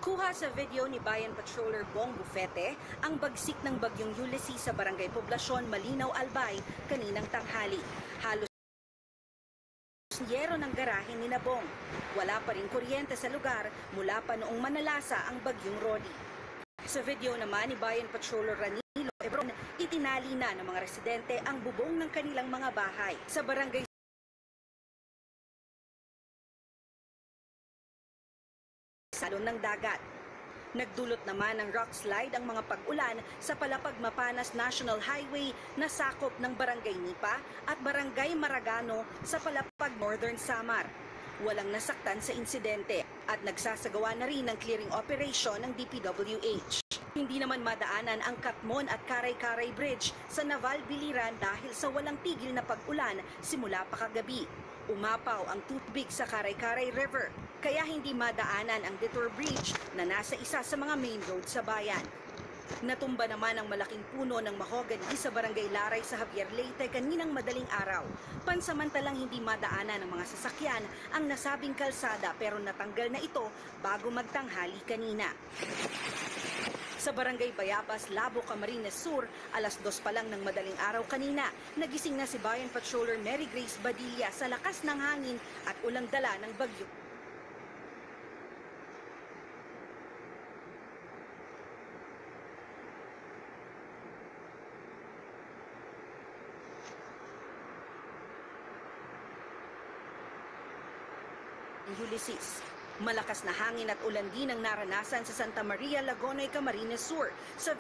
Kuha sa video ni Bayan Patroller Bong Bufete ang bagsik ng bagyong Ulysses sa barangay Poblasyon, Malinaw, Albay kaninang tanghali. Halos yero ng garahe ni Bong. Wala pa rin kuryente sa lugar mula pa noong manalasa ang bagyong Rodi. Sa video naman ni Bayan Patroller Ranilo Ebron, itinali na ng mga residente ang bubong ng kanilang mga bahay sa barangay salon ng dagat. Nagdulot naman ng rock slide ang mga pag-ulan sa Palapag Mapanas National Highway na sakop ng Barangay Nipa at Barangay Maragano sa Palapag Northern Samar. Walang nasaktan sa insidente at nagsasagawa na rin ng clearing operation ng DPWH. Hindi naman madaanan ang Katmon at Karay-Karay Bridge sa Naval Biliran dahil sa walang tigil na pag-ulan simula pa kagabi. Umapaw ang tubig sa Karay-Karay River, kaya hindi madaanan ang Detour Bridge na nasa isa sa mga main road sa bayan. Natumba naman ang malaking puno ng mahogany sa Barangay Laray sa Javier Leyte kaninang madaling araw. Pansamantalang hindi madaanan ng mga sasakyan ang nasabing kalsada pero natanggal na ito bago magtanghali kanina. Sa Barangay Bayabas, Labo, Camarines Sur, alas 2 pa lang ng madaling araw kanina, nagising na si Bayan Patroller Mary Grace Badilla sa lakas ng hangin at ulang dala ng bagyo. Ulysses. Malakas na hangin at ulan din ang naranasan sa Santa Maria, Lagonoy, Camarines Sur. Sa